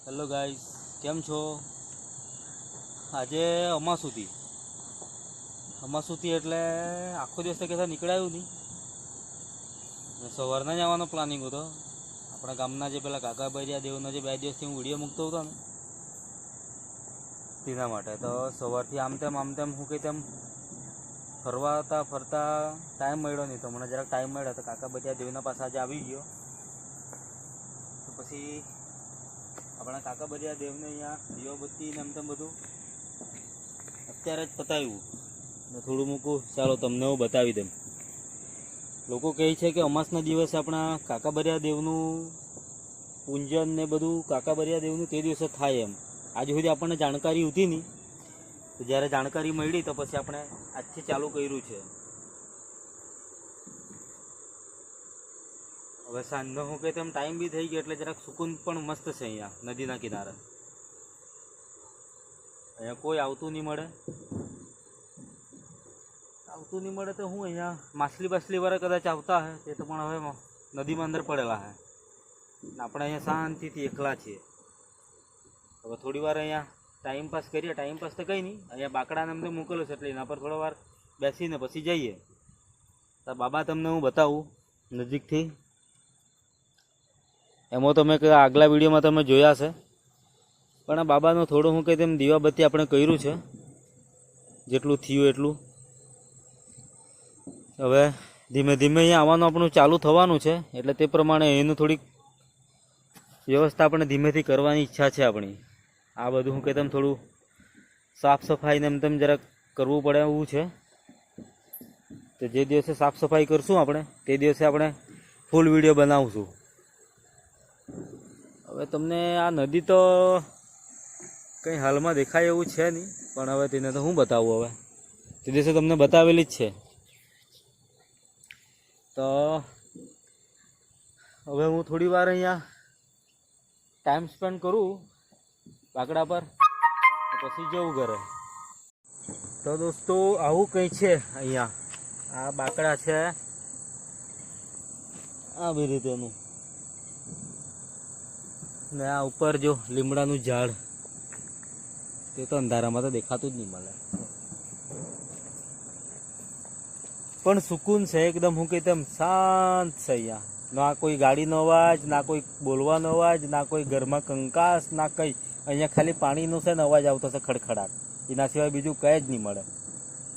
Hello guys, કેમ છો? આજે અમાસુતી એટલે આખો દિવસ તો કહેતા નીકળાયું નહીં. સવારના જ આવવાનો પ્લાનિંગ હતો. આપણા ગામના જે પેલા કાકા બરિયા દેવનો જે 2 દિવસથી હું વિડીયો મૂકતો હતો ને તેના માટે. તો સવારથી આમ તેમ હું કંઈ તેમ ફરતા ટાઈમ મળ્યો નહીં. તો મને જરાક ટાઈમ મળ્યો તો કાકા બરિયા દેવના પાસે આજે આવી ગયો. તો પછી આપણા કાકા બરિયા દેવને અહીંયા દીવાબત્તી ને તેમ બધું અત્યારે જ પતાવ્યું ને થોડું મૂકું. ચાલો તમને હું બતાવી દઉં. લોકો કહે છે કે અમાસના દિવસે આપણા કાકા બરિયા દેવનું પૂંજન ને બધું કાકા બરિયા દેવનું તે દિવસે થાય એમ. આજ સુધી આપણને જાણકારી હતી નહીં. તો જ્યારે જાણકારી મળી તો પછી આપણે આજથી ચાલુ કર્યું છે. હવે સાંજનો હું કંઈ તેમ ટાઈમ બી થઈ ગયો એટલે જરાક સુકૂન પણ મસ્ત છે. અહીંયા નદીના કિનારે અહીંયા કોઈ આવતું નહીં મળે તો હું અહીંયા માછલી વાળા કદાચ આવતા હે. તે તો પણ હવે નદીમાં અંદર પડેલા હે. આપણે અહીંયા શાંતિથી એકલા છીએ. હવે થોડી વાર અહીંયા ટાઈમપાસ કરીએ. ટાઈમપાસ તો કંઈ નહીં, અહીંયા બાકડાને અમને મૂકેલો છે એટલે એના પર થોડી વાર બેસીને પછી જઈએ. તો બાબા તમને હું બતાવું નજીકથી. એમાં તમે આગલા વિડીયોમાં તમે જોયા છે. પણ આ બાબાનું થોડું હું કંઈ તેમ દીવાબત્તી આપણે કર્યું છે, જેટલું થયું એટલું. હવે ધીમે ધીમે અહીંયા આવવાનું આપણું ચાલુ થવાનું છે. એટલે તે પ્રમાણે એનું થોડીક વ્યવસ્થા આપણે ધીમેથી કરવાની ઈચ્છા છે આપણી. આ બધું હું કંઈ તેમ થોડું સાફ સફાઈ ને તેમ જરાક કરવું પડે એવું છે. તો જે દિવસે સાફ સફાઈ કરશું આપણે તે દિવસે આપણે ફૂલ વિડીયો બનાવશું. હવે તમને આ નદી તો કંઈ હાલમાં દેખાય એવું છે નહીં, પણ હવે તેને તો હું બતાવું. હવે તે દિવસે તમને બતાવેલી જ છે. તો હવે હું થોડી વાર અહીંયા ટાઈમ સ્પેન્ડ કરું બાકડા પર, પછી જવું ઘરે. તો દોસ્તો આવું કંઈ છે અહીંયા. આ બાકડા છે આવી રીતેનું, ને આ ઉપર જો લીમડાનું ઝાડ, તે તો અંધારામાં તો દેખાતું જ નહીં મળે. પણ સુકૂન છે એકદમ. હું કહીશ તેમ શાંત છે અહીંયા. ના કોઈ ગાડીનો અવાજ, ના કોઈ બોલવાનો અવાજ, ના કોઈ ઘરમાં કંકાસ, ના કંઈ. અહીંયા ખાલી પાણીનો છે ને અવાજ આવતો છે ખડખડાટ. એના સિવાય બીજું કંઈ જ નહીં મળે.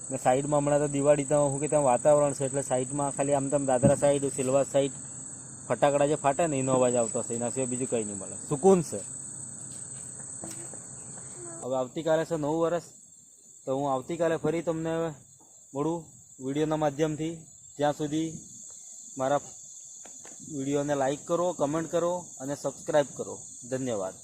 ને સાઈડમાં હમણાં તો દિવાળી તો હું કહીશ તેમ વાતાવરણ છે એટલે સાઈડમાં ખાલી આમ તેમ દાદરા સાઈડ, સિલવાર સાઈડ ફટાકડા જે ફાટે ને એનો અવાજ આવતો હશે. એના સિવાય બીજું કંઈ નહીં મળે. સુકૂન છે. હવે આવતીકાલે છે 9 વર્ષ. તો હું આવતીકાલે ફરી તમને મળું વિડીયોના માધ્યમથી. ત્યાં સુધી મારા વિડીયોને લાઈક કરો, કમેન્ટ કરો અને સબસ્ક્રાઈબ કરો. ધન્યવાદ.